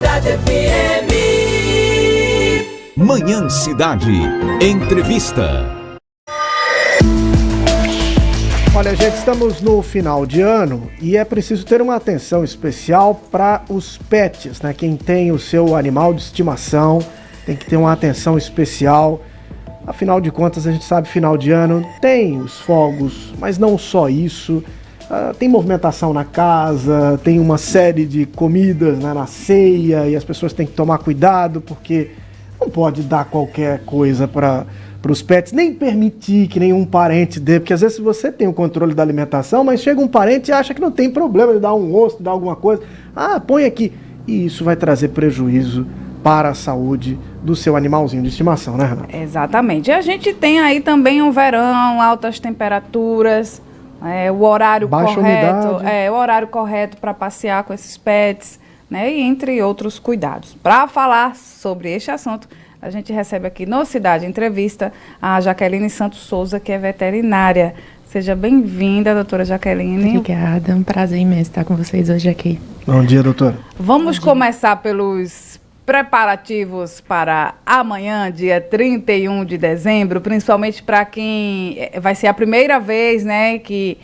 FM. Manhã Cidade. Entrevista. Olha, gente, estamos no final de ano e é preciso ter uma atenção especial para os pets, né? Quem tem o seu animal de estimação tem que ter uma atenção especial. Afinal de contas, a gente sabe, final de ano tem os fogos, mas não só isso. Tem movimentação na casa, tem uma série de comidas, né, na ceia, e as pessoas têm que tomar cuidado porque não pode dar qualquer coisa para os pets, nem permitir que nenhum parente dê, porque às vezes você tem o controle da alimentação, mas chega um parente e acha que não tem problema de dar um osso, de dar alguma coisa. Põe aqui. E isso vai trazer prejuízo para a saúde do seu animalzinho de estimação, né, Renata? Exatamente. E a gente tem aí também um verão, altas temperaturas, o horário Baixa correto, umidade. o horário correto para passear com esses pets, né, e entre outros cuidados. Para falar sobre este assunto, a gente recebe aqui no Cidade Entrevista a Jaqueline Santos Souza, que é veterinária. Seja bem-vinda, doutora Jaqueline. Obrigada, é um prazer imenso estar com vocês hoje aqui. Bom dia, doutora. Vamos começar pelos preparativos para amanhã, dia 31 de dezembro, principalmente para quem vai ser a primeira vez, né, que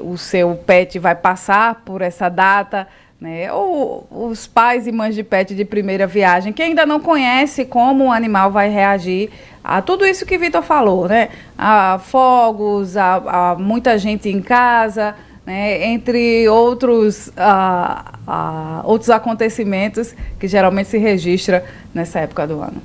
o seu pet vai passar por essa data, né, ou os pais e mães de pet de primeira viagem, que ainda não conhece como o animal vai reagir a tudo isso que Vitor falou, né, a fogos, a muita gente em casa, né, entre outros acontecimentos que geralmente se registra nessa época do ano.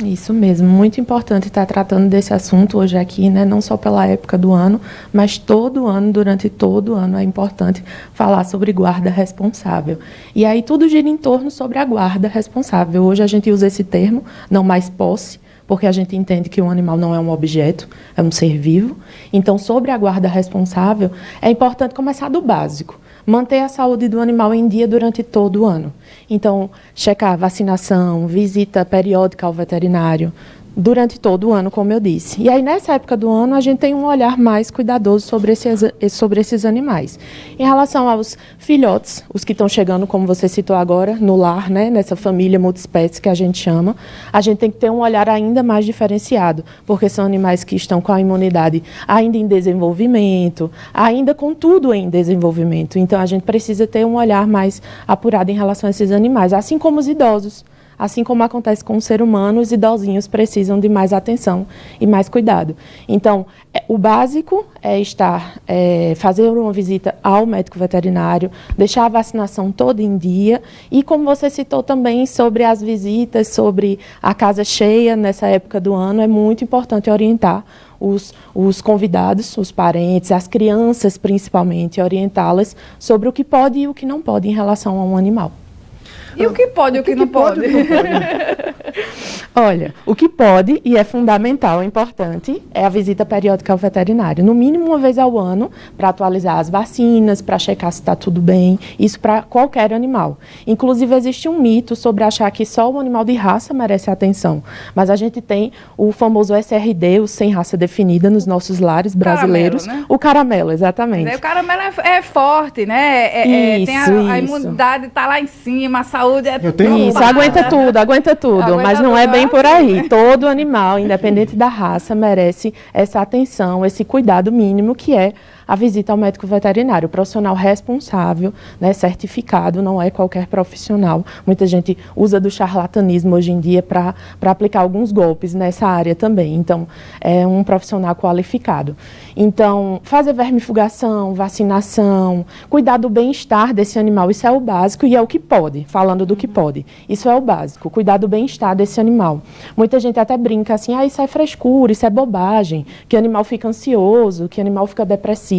Isso mesmo, muito importante estar tratando desse assunto hoje aqui, né? Não só pela época do ano, mas todo ano, durante todo o ano, é importante falar sobre guarda responsável. E aí tudo gira em torno sobre a guarda responsável. Hoje a gente usa esse termo, não mais posse, porque a gente entende que um animal não é um objeto, é um ser vivo. Então, sobre a guarda responsável, é importante começar do básico. Manter a saúde do animal em dia durante todo o ano. Então, checar vacinação, visita periódica ao veterinário, durante todo o ano, como eu disse. E aí, nessa época do ano, a gente tem um olhar mais cuidadoso sobre esses animais. Em relação aos filhotes, os que estão chegando, como você citou agora, no lar, né, nessa família multiespécie que a gente chama, a gente tem que ter um olhar ainda mais diferenciado, porque são animais que estão com a imunidade ainda em desenvolvimento, ainda com tudo em desenvolvimento. Então, a gente precisa ter um olhar mais apurado em relação a esses animais, assim como os idosos. Assim como acontece com o ser humano, os idosinhos precisam de mais atenção e mais cuidado. Então, o básico é fazer uma visita ao médico veterinário, deixar a vacinação toda em dia e, como você citou também, sobre as visitas, sobre a casa cheia nessa época do ano, é muito importante orientar os convidados, os parentes, as crianças principalmente, orientá-las sobre o que pode e o que não pode em relação a um animal. E o que pode e o que não pode? Olha, o que pode, e é fundamental, é importante, é a visita periódica ao veterinário. No mínimo uma vez ao ano, para atualizar as vacinas, para checar se está tudo bem. Isso para qualquer animal. Inclusive, existe um mito sobre achar que só o animal de raça merece atenção. Mas a gente tem o famoso SRD, o sem raça definida, nos nossos lares brasileiros. Caramelo, né? O caramelo, exatamente. O caramelo é forte, né? Tem a imunidade está lá em cima, a saúde é... Isso, aguenta tudo, mas não é bem por aí. Todo animal, independente da raça, merece essa atenção, esse cuidado mínimo que é a visita ao médico veterinário, profissional responsável, né, certificado, não é qualquer profissional. Muita gente usa do charlatanismo hoje em dia para aplicar alguns golpes nessa área também. Então, é um profissional qualificado. Então, fazer vermifugação, vacinação, cuidar do bem-estar desse animal, isso é o básico e é o que pode, falando do que pode. Isso é o básico, cuidar do bem-estar desse animal. Muita gente até brinca assim, isso é frescura, isso é bobagem, que o animal fica ansioso, que o animal fica depressivo.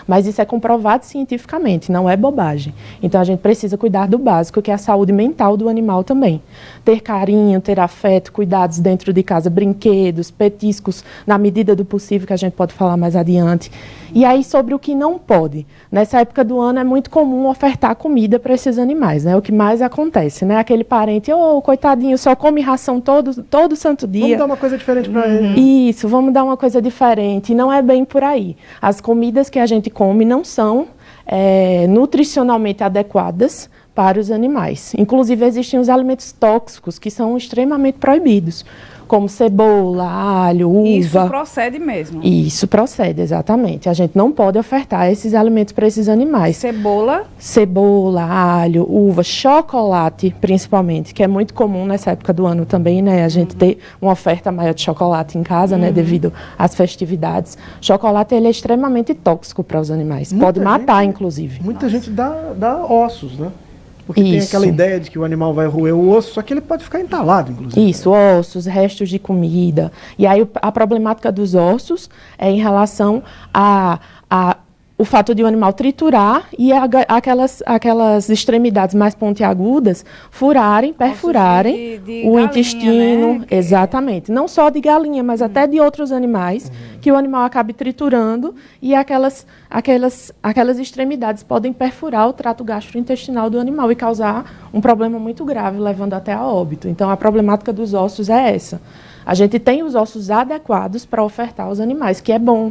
Mas isso é comprovado cientificamente, não é bobagem. Então a gente precisa cuidar do básico, que é a saúde mental do animal também. Ter carinho, ter afeto, cuidados dentro de casa, brinquedos, petiscos, na medida do possível, que a gente pode falar mais adiante. E aí sobre o que não pode. Nessa época do ano é muito comum ofertar comida para esses animais, né? O que mais acontece, né? Aquele parente, coitadinho, só come ração todo santo dia. Vamos dar uma coisa diferente para ele. Isso, vamos dar uma coisa diferente. E não é bem por aí. As comidas que a gente come não são nutricionalmente adequadas para os animais. Inclusive, existem os alimentos tóxicos que são extremamente proibidos, como cebola, alho, uva. Isso procede mesmo? Isso procede, exatamente. A gente não pode ofertar esses alimentos para esses animais. Cebola? Cebola, alho, uva, chocolate, principalmente, que é muito comum nessa época do ano também, né? A gente ter uma oferta maior de chocolate em casa, né? Devido às festividades. Chocolate, ele é extremamente tóxico para os animais. Pode matar, inclusive. Muita gente dá ossos, né? Porque tem Isso. aquela ideia de que o animal vai roer o osso, só que ele pode ficar entalado, inclusive. Isso, ossos, restos de comida. E aí a problemática dos ossos é em relação o fato de o animal triturar e aquelas extremidades mais pontiagudas furarem, perfurarem de o galinha, intestino. né? Exatamente. Não só de galinha, mas até de outros animais, que o animal acabe triturando e aquelas extremidades podem perfurar o trato gastrointestinal do animal e causar um problema muito grave, levando até a óbito. Então, a problemática dos ossos é essa. A gente tem os ossos adequados para ofertar aos animais, que é bom.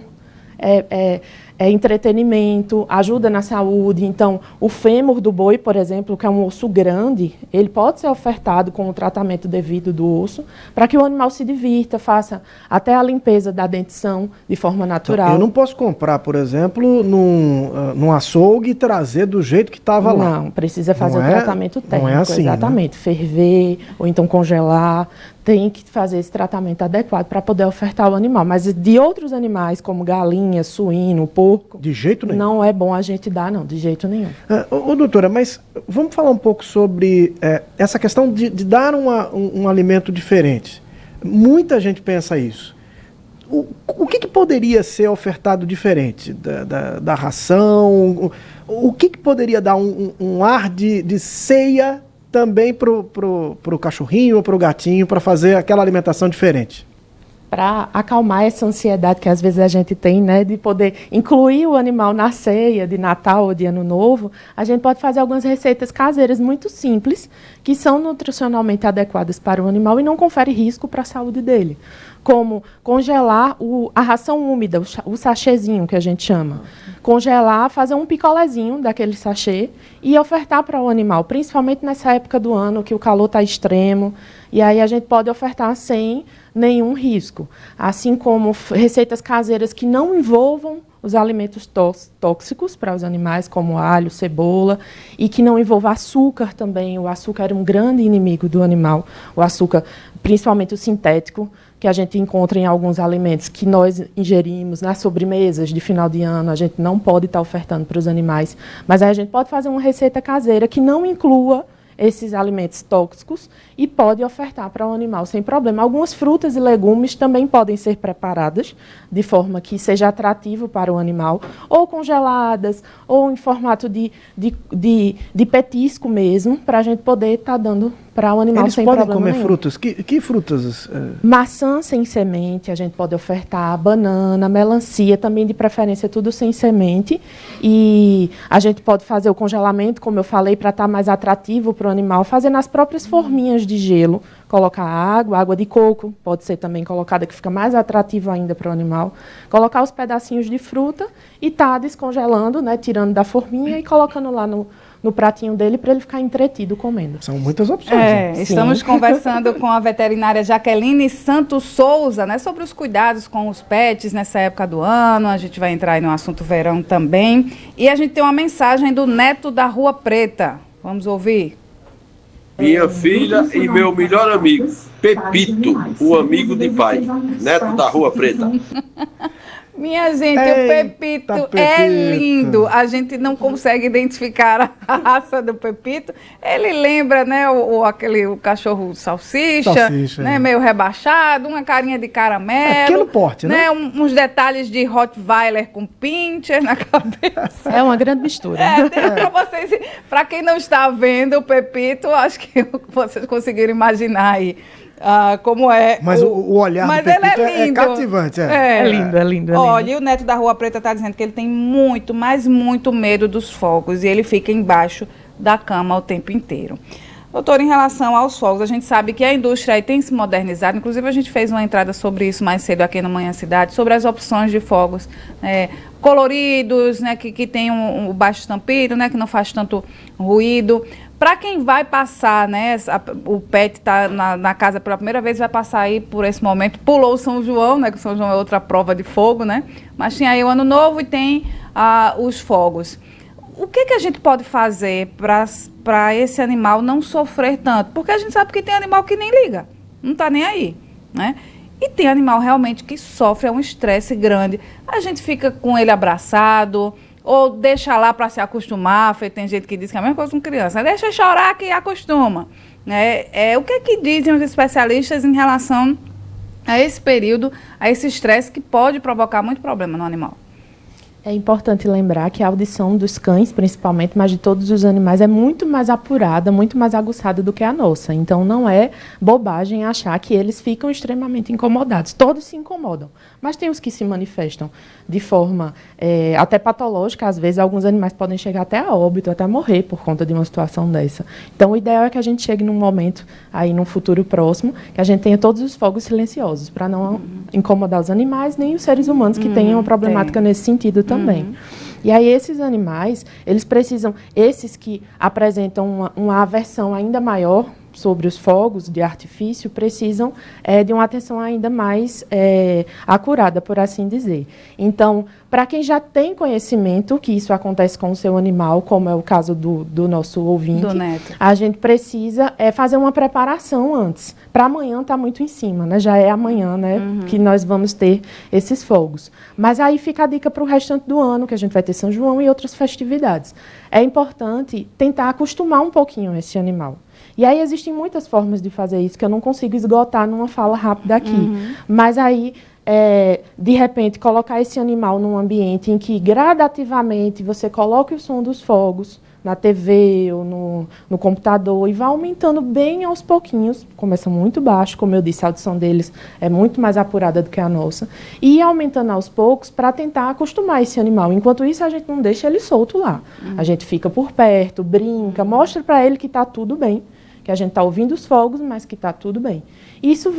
É entretenimento, ajuda na saúde. Então, o fêmur do boi, por exemplo, que é um osso grande, ele pode ser ofertado com o tratamento devido do osso, para que o animal se divirta, faça até a limpeza da dentição de forma natural. Então, eu não posso comprar, por exemplo, num açougue e trazer do jeito que estava lá. Não, precisa fazer o tratamento técnico, não é assim, exatamente. Né? Ferver, ou então congelar. Tem que fazer esse tratamento adequado para poder ofertar o animal. Mas de outros animais, como galinha, suíno, porco... De jeito nenhum. Não é bom a gente dar, não, de jeito nenhum. Doutora, mas vamos falar um pouco sobre essa questão de dar um alimento diferente. Muita gente pensa isso. O que poderia ser ofertado diferente da ração? O que poderia dar um ar de ceia também pro cachorrinho ou pro gatinho para fazer aquela alimentação diferente? Para acalmar essa ansiedade que às vezes a gente tem, né, de poder incluir o animal na ceia de Natal ou de Ano Novo, a gente pode fazer algumas receitas caseiras muito simples, que são nutricionalmente adequadas para o animal e não confere risco para a saúde dele. Como congelar a ração úmida, o sachêzinho que a gente chama. Congelar, fazer um picolézinho daquele sachê e ofertar para o animal, principalmente nessa época do ano que o calor está extremo. E aí a gente pode ofertar sem nenhum risco. Assim como receitas caseiras que não envolvam os alimentos tóxicos para os animais, como alho, cebola, e que não envolva açúcar também. O açúcar é um grande inimigo do animal. O açúcar, principalmente o sintético, que a gente encontra em alguns alimentos que nós ingerimos nas sobremesas de final de ano, a gente não pode estar ofertando para os animais. Mas aí a gente pode fazer uma receita caseira que não inclua esses alimentos tóxicos e pode ofertar para o animal sem problema. Algumas frutas e legumes também podem ser preparadas de forma que seja atrativo para o animal, ou congeladas, ou em formato de petisco mesmo, para a gente poder estar dando para o animal sem problema nenhum. Eles podem comer frutas? Que frutas? Maçã sem semente, a gente pode ofertar, banana, melancia, também de preferência tudo sem semente. E a gente pode fazer o congelamento, como eu falei, para estar mais atrativo para o animal, fazer nas próprias forminhas de gelo, colocar água de coco, pode ser também colocada, que fica mais atrativo ainda para o animal. Colocar os pedacinhos de fruta e estar descongelando, né, tirando da forminha e colocando lá no pratinho dele para ele ficar entretido comendo. São muitas opções. Né? Estamos conversando com a veterinária Jaqueline Santos Souza, né, sobre os cuidados com os pets nessa época do ano. A gente vai entrar aí no assunto verão também. E a gente tem uma mensagem do neto da Rua Preta. Vamos ouvir? Minha filha e meu melhor amigo, Pepito, o amigo de pai, neto da Rua Preta. Minha gente, Eita, o Pepito é lindo. A gente não consegue identificar a raça do Pepito. Ele lembra, né, o cachorro salsicha, né, meio rebaixado, uma carinha de caramelo. Pequeno porte, né? Uns detalhes de Rottweiler com pincher na cabeça. É uma grande mistura. Para quem não está vendo o Pepito, acho que vocês conseguiram imaginar aí. Como é. Mas o olhar do Pepito é cativante. É lindo. Olha, e o neto da Rua Preta está dizendo que ele tem muito, mas muito medo dos fogos. E ele fica embaixo da cama o tempo inteiro. Doutor, em relação aos fogos, a gente sabe que a indústria aí tem se modernizado. Inclusive, a gente fez uma entrada sobre isso mais cedo aqui no Manhã Cidade, sobre as opções de fogos coloridos, né, que tem um baixo estampido, né, que não faz tanto ruído. Para quem vai passar, né, o pet está na casa pela primeira vez, vai passar aí por esse momento, pulou o São João, né, que o São João é outra prova de fogo, né, mas tem aí o Ano Novo e tem os fogos. O que a gente pode fazer para esse animal não sofrer tanto? Porque a gente sabe que tem animal que nem liga, não está nem aí, né? E tem animal realmente que sofre um estresse grande. A gente fica com ele abraçado, ou deixa lá para se acostumar. Tem gente que diz que é a mesma coisa com criança. Deixa chorar que acostuma. O que dizem os especialistas em relação a esse período, a esse estresse que pode provocar muito problema no animal? É importante lembrar que a audição dos cães, principalmente, mas de todos os animais, é muito mais apurada, muito mais aguçada do que a nossa. Então, não é bobagem achar que eles ficam extremamente incomodados. Todos se incomodam, mas tem os que se manifestam de forma até patológica. Às vezes, alguns animais podem chegar até a óbito, até morrer por conta de uma situação dessa. Então, o ideal é que a gente chegue num momento, aí num futuro próximo, que a gente tenha todos os fogos silenciosos, para não incomodar os animais, nem os seres humanos que tenham uma problemática nesse sentido também. E aí esses animais, eles precisam, esses que apresentam uma aversão ainda maior sobre os fogos de artifício, precisam de uma atenção ainda mais acurada, por assim dizer. Então, para quem já tem conhecimento que isso acontece com o seu animal, como é o caso do nosso ouvinte, do Neto, a gente precisa fazer uma preparação antes. Para amanhã está muito em cima, né? Já é amanhã, né, que nós vamos ter esses fogos. Mas aí fica a dica para o restante do ano, que a gente vai ter São João e outras festividades. É importante tentar acostumar um pouquinho esse animal. E aí existem muitas formas de fazer isso, que eu não consigo esgotar numa fala rápida aqui. Mas aí, de repente, colocar esse animal num ambiente em que gradativamente você coloque o som dos fogos na TV ou no computador e vá aumentando bem aos pouquinhos. Começa muito baixo, como eu disse, a audição deles é muito mais apurada do que a nossa. E ir aumentando aos poucos para tentar acostumar esse animal. Enquanto isso, a gente não deixa ele solto lá. A gente fica por perto, brinca, mostra para ele que está tudo bem, que a gente está ouvindo os fogos, mas que está tudo bem. Isso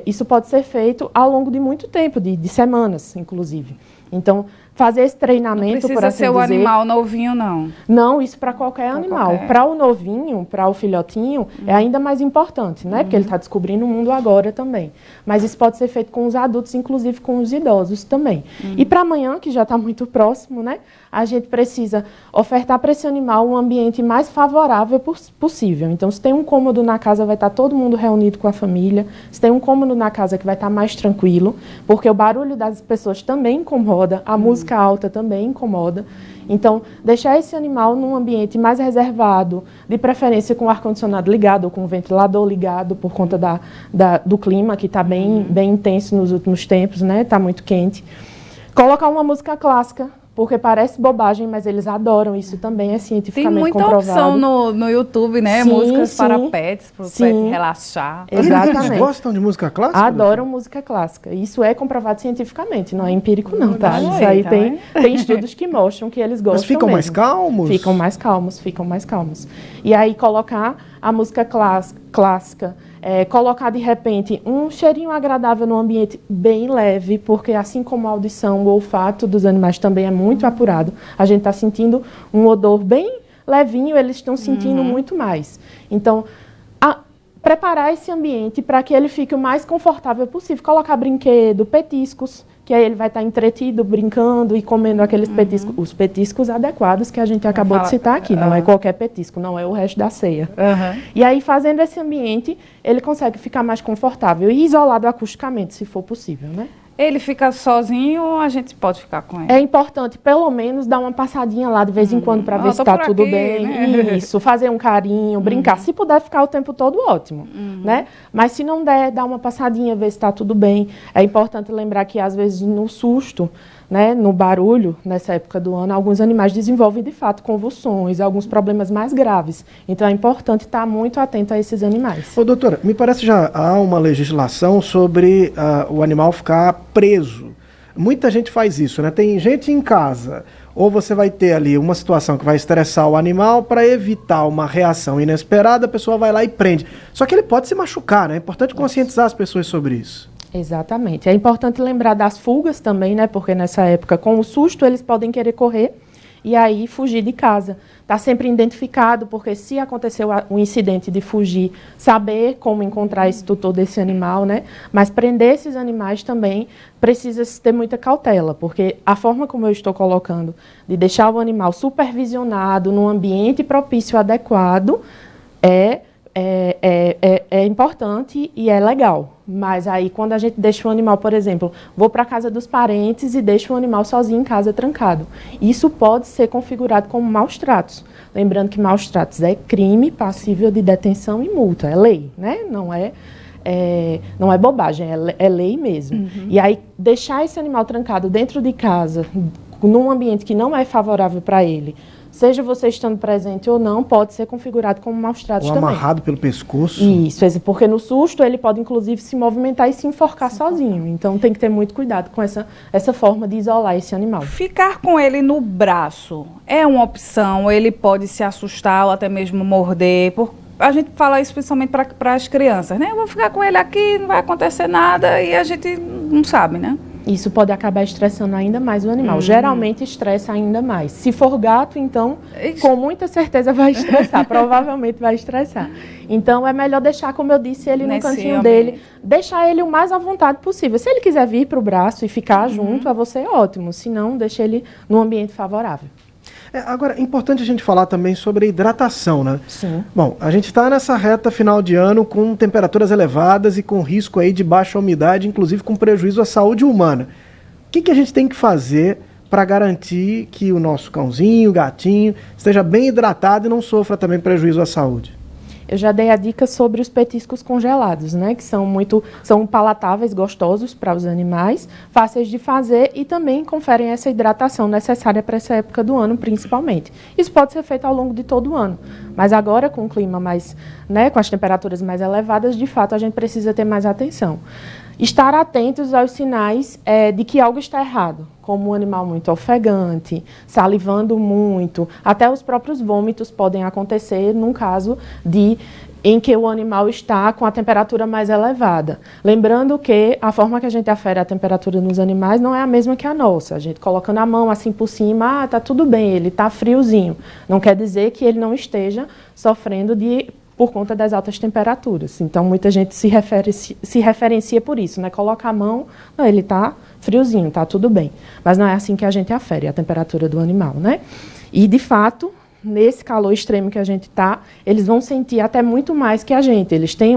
isso pode ser feito ao longo de muito tempo, de semanas, inclusive. Então, fazer esse treinamento, por assim dizer... Não precisa ser o animal novinho, não. Não, isso para qualquer animal. Para o novinho, para o filhotinho, é ainda mais importante, né? Porque ele está descobrindo o mundo agora também. Mas isso pode ser feito com os adultos, inclusive com os idosos também. E para amanhã, que já está muito próximo, né? A gente precisa ofertar para esse animal um ambiente mais favorável possível. Então, se tem um cômodo na casa, vai estar todo mundo reunido com a família. Se tem um cômodo na casa que vai estar mais tranquilo, porque o barulho das pessoas também incomoda, a música alta também incomoda. Então, deixar esse animal num ambiente mais reservado, de preferência com o ar-condicionado ligado ou com o ventilador ligado, por conta do clima, que está bem intenso nos últimos tempos, né? Está muito quente. Colocar uma música clássica, porque parece bobagem, mas eles adoram. Isso também é cientificamente comprovado. Tem muita opção no YouTube, né? Sim, músicas sim, para pets, para o pet relaxar. Exatamente. Eles gostam de música clássica? Adoram música clássica. Isso é comprovado cientificamente, não é empírico não, tá? Não, Isso aí tá tem estudos que mostram que eles gostam. Mas ficam mais calmos? Ficam mais calmos. E aí colocar a música clássica, colocar de repente um cheirinho agradável no ambiente bem leve, porque assim como a audição, o olfato dos animais também é muito apurado. A gente está sentindo um odor bem levinho, eles estão sentindo muito mais. Então, preparar esse ambiente para que ele fique o mais confortável possível. Colocar brinquedo, petiscos, que aí ele vai estar entretido, brincando e comendo aqueles petiscos, os petiscos adequados que a gente acabou de citar aqui. Não é qualquer petisco, não é o resto da ceia. E aí, fazendo esse ambiente, ele consegue ficar mais confortável e isolado acusticamente, se for possível, né? Ele fica sozinho ou a gente pode ficar com ele? É importante, pelo menos, dar uma passadinha lá de vez em quando para ver se está tudo bem. Né? Isso, fazer um carinho, brincar. Se puder ficar o tempo todo, ótimo. Né? Mas se não der, dar uma passadinha, ver se está tudo bem. É importante lembrar que, às vezes, no susto, né, no barulho, nessa época do ano, alguns animais desenvolvem, de fato, convulsões, alguns problemas mais graves. Então, é importante estar muito atento a esses animais. Ô, doutora, me parece que já há uma legislação sobre o animal ficar preso. Muita gente faz isso, né? Tem gente em casa, ou você vai ter ali uma situação que vai estressar o animal, para evitar uma reação inesperada, a pessoa vai lá e prende. Só que ele pode se machucar, né? É importante conscientizar as pessoas sobre isso. Exatamente. É importante lembrar das fugas também, né? Porque nessa época, com o susto, eles podem querer correr e aí fugir de casa. Está sempre identificado, porque se aconteceu um incidente de fugir, saber como encontrar esse tutor desse animal, né? Mas prender esses animais também precisa ter muita cautela, porque a forma como eu estou colocando, de deixar o animal supervisionado, num ambiente propício adequado, é importante e é legal. Mas aí, quando a gente deixa o animal, por exemplo, vou para a casa dos parentes e deixo o animal sozinho em casa, trancado. Isso pode ser configurado como maus tratos. Lembrando que maus tratos é crime passível de detenção e multa. É lei, né? Não é bobagem, é lei mesmo. E aí, deixar esse animal trancado dentro de casa, num ambiente que não é favorável para ele, seja você estando presente ou não, pode ser configurado como maus tratos também. Ou amarrado pelo pescoço. Isso, porque no susto ele pode inclusive se movimentar e se enforcar sozinho. Então tem que ter muito cuidado com essa forma de isolar esse animal. Ficar com ele no braço é uma opção, ele pode se assustar ou até mesmo morder. A gente fala isso principalmente para as crianças, né? Eu vou ficar com ele aqui, não vai acontecer nada e a gente não sabe, né? Isso pode acabar estressando ainda mais o animal. Geralmente estressa ainda mais. Se for gato, então, com muita certeza vai estressar. Provavelmente vai estressar. Então, é melhor deixar, como eu disse, ele no cantinho dele. Deixar ele o mais à vontade possível. Se ele quiser vir para o braço e ficar junto a você, ótimo. Se não, deixa ele num ambiente favorável. Agora, é importante a gente falar também sobre a hidratação, né? Sim. Bom, a gente está nessa reta final de ano com temperaturas elevadas e com risco aí de baixa umidade, inclusive com prejuízo à saúde humana. O que a gente tem que fazer para garantir que o nosso cãozinho, gatinho, esteja bem hidratado e não sofra também prejuízo à saúde? Eu já dei a dica sobre os petiscos congelados, né? Que são palatáveis, gostosos para os animais, fáceis de fazer e também conferem essa hidratação necessária para essa época do ano, principalmente. Isso pode ser feito ao longo de todo o ano, mas agora com o clima mais, né, com as temperaturas mais elevadas, de fato a gente precisa ter mais atenção. Estar atentos aos sinais de que algo está errado, como um animal muito ofegante, salivando muito, até os próprios vômitos podem acontecer num caso em que o animal está com a temperatura mais elevada. Lembrando que a forma que a gente afere a temperatura nos animais não é a mesma que a nossa. A gente colocando a mão assim por cima, tá tudo bem, ele tá friozinho. Não quer dizer que ele não esteja sofrendo por conta das altas temperaturas. Então, muita gente se referencia por isso, né? Coloca a mão, não, ele está friozinho, está tudo bem. Mas não é assim que a gente afere a temperatura do animal, né? E, de fato, nesse calor extremo que a gente está, eles vão sentir até muito mais que a gente. Eles têm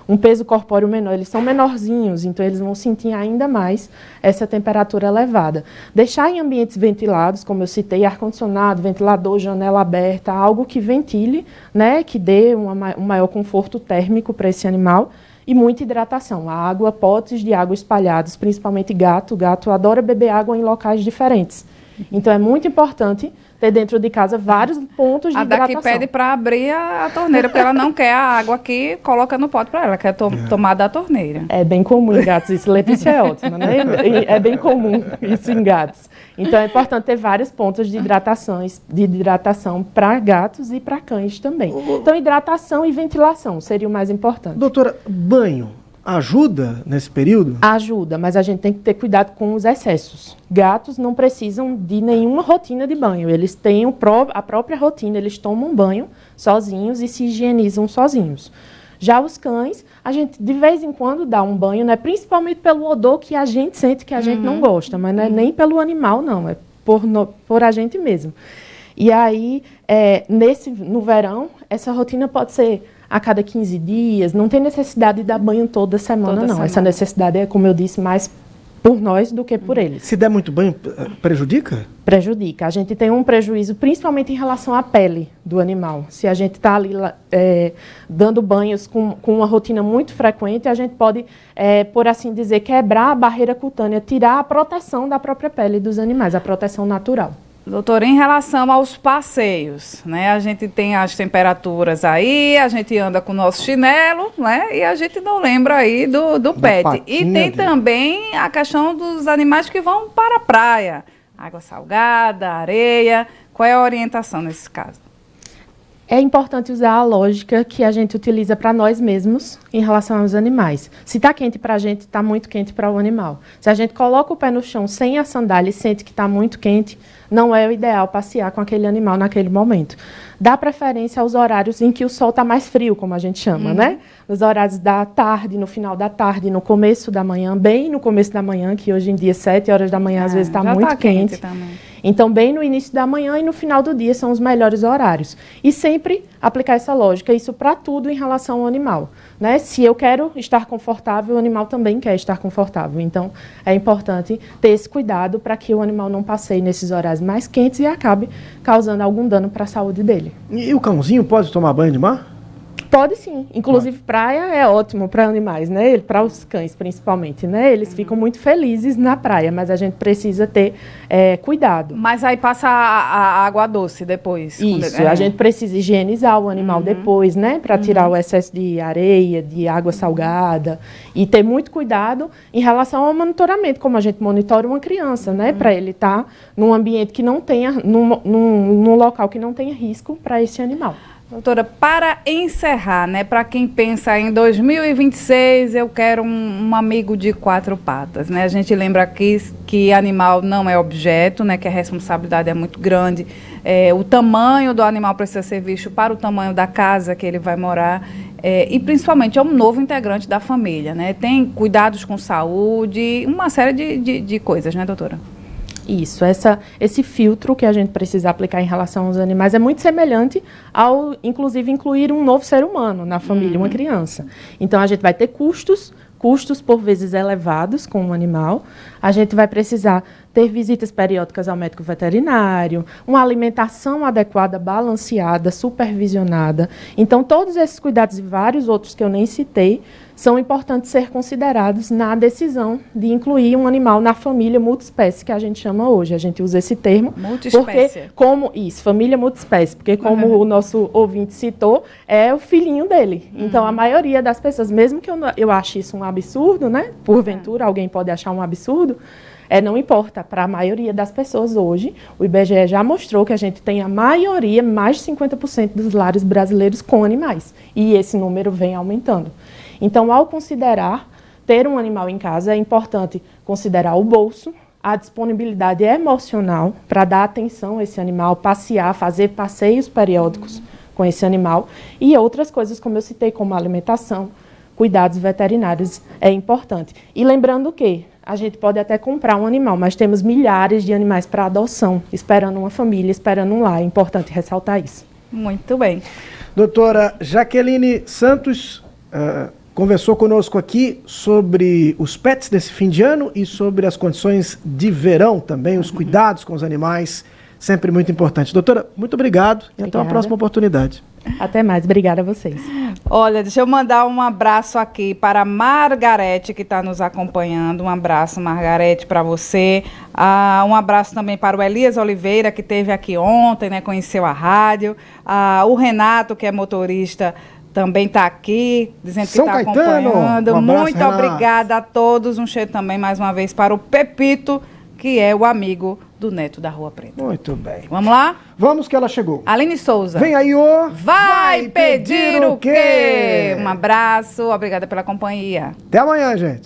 um peso corpóreo menor, eles são menorzinhos, então eles vão sentir ainda mais essa temperatura elevada. Deixar em ambientes ventilados, como eu citei, ar-condicionado, ventilador, janela aberta, algo que ventile, né, que dê um maior conforto térmico para esse animal. E muita hidratação. A água, potes de água espalhados, principalmente gato. O gato adora beber água em locais diferentes. Então é muito importante ter dentro de casa vários pontos de hidratação. A daqui pede para abrir a torneira, porque ela não quer a água aqui, coloca no pote para ela, quer tomar da torneira. É bem comum em gatos isso. Letícia é ótima, né? É bem comum isso em gatos. Então é importante ter vários pontos de hidratação para gatos e para cães também. Então hidratação e ventilação seria o mais importante. Doutora, banho ajuda nesse período? Ajuda, mas a gente tem que ter cuidado com os excessos. Gatos não precisam de nenhuma rotina de banho. Eles têm a própria rotina, eles tomam banho sozinhos e se higienizam sozinhos. Já os cães, a gente de vez em quando dá um banho, né? Principalmente pelo odor que a gente sente que a gente não gosta, mas não é nem pelo animal, não, é por a gente mesmo. E aí, no verão, essa rotina pode ser a cada 15 dias, não tem necessidade de dar banho toda semana, não. Essa necessidade é, como eu disse, mais por nós do que por eles. Se der muito banho, prejudica? Prejudica. A gente tem um prejuízo, principalmente em relação à pele do animal. Se a gente está ali dando banhos com uma rotina muito frequente, a gente pode, por assim dizer, quebrar a barreira cutânea, tirar a proteção da própria pele dos animais, a proteção natural. Doutora, em relação aos passeios, né? A gente tem as temperaturas aí, a gente anda com o nosso chinelo, né? E a gente não lembra aí do pet. E tem também a questão dos animais que vão para a praia. Água salgada, areia. Qual é a orientação nesse caso? É importante usar a lógica que a gente utiliza para nós mesmos em relação aos animais. Se está quente para a gente, está muito quente para o animal. Se a gente coloca o pé no chão sem a sandália e sente que está muito quente, não é o ideal passear com aquele animal naquele momento. Dá preferência aos horários em que o sol está mais frio, como a gente chama, né? Nos horários da tarde, no final da tarde, no começo da manhã, bem no começo da manhã, que hoje em dia, 7 horas da manhã, às vezes está muito quente. Então, bem no início da manhã e no final do dia são os melhores horários. E sempre aplicar essa lógica, isso para tudo em relação ao animal, né? Se eu quero estar confortável, o animal também quer estar confortável. Então, é importante ter esse cuidado para que o animal não passeie nesses horários mais quentes e acabe causando algum dano para a saúde dele. E o cãozinho pode tomar banho de mar? Pode sim. Inclusive, praia é ótimo para animais, né? Para os cães, principalmente, né? Eles ficam muito felizes na praia, mas a gente precisa ter cuidado. Mas aí passa a água doce depois. Isso, a gente precisa higienizar o animal depois, né? Para tirar o excesso de areia, de água salgada. E ter muito cuidado em relação ao monitoramento, como a gente monitora uma criança, né? Para ele estar num ambiente que não tenha, num local que não tenha risco para esse animal. Doutora, para encerrar, né, para quem pensa em 2026, eu quero um amigo de 4 patas, né? A gente lembra aqui que animal não é objeto, né, que a responsabilidade é muito grande. O tamanho do animal precisa ser visto para o tamanho da casa que ele vai morar. E principalmente é um novo integrante da família, né? Tem cuidados com saúde, uma série de coisas, né, doutora? Isso, esse filtro que a gente precisa aplicar em relação aos animais é muito semelhante ao, inclusive, incluir um novo ser humano na família, uma criança. Então, a gente vai ter custos por vezes elevados com o animal. A gente vai precisar ter visitas periódicas ao médico veterinário, uma alimentação adequada, balanceada, supervisionada. Então, todos esses cuidados e vários outros que eu nem citei são importantes ser considerados na decisão de incluir um animal na família multiespécie, que a gente chama hoje. A gente usa esse termo. Multiespécie. Família multiespécie, porque como o nosso ouvinte citou, é o filhinho dele. Então, a maioria das pessoas, mesmo que eu ache isso um absurdo, né? Porventura, alguém pode achar um absurdo, não importa, para a maioria das pessoas hoje, o IBGE já mostrou que a gente tem a maioria, mais de 50% dos lares brasileiros com animais. E esse número vem aumentando. Então, ao considerar ter um animal em casa, é importante considerar o bolso, a disponibilidade emocional para dar atenção a esse animal, passear, fazer passeios periódicos com esse animal e outras coisas, como eu citei, como alimentação, cuidados veterinários, é importante. E lembrando que a gente pode até comprar um animal, mas temos milhares de animais para adoção, esperando uma família, esperando um lar. É importante ressaltar isso. Muito bem. Doutora Jaqueline Santos conversou conosco aqui sobre os pets desse fim de ano e sobre as condições de verão também, os cuidados com os animais, sempre muito importante. Doutora, muito obrigado e até uma próxima oportunidade. Até mais, obrigada a vocês. Olha, deixa eu mandar um abraço aqui para a Margarete, que está nos acompanhando. Um abraço, Margarete, para você. Um abraço também para o Elias Oliveira, que esteve aqui ontem, né, conheceu a rádio. O Renato, que é motorista, também está aqui, dizendo que está acompanhando. Um abraço, muito Renato. Obrigada a todos. Um cheiro também, mais uma vez, para o Pepito, que é o amigo do Neto da Rua Preta. Muito bem. Vamos lá? Vamos que ela chegou. Aline Souza. Vem aí o... Vai pedir o quê? Um abraço, obrigada pela companhia. Até amanhã, gente.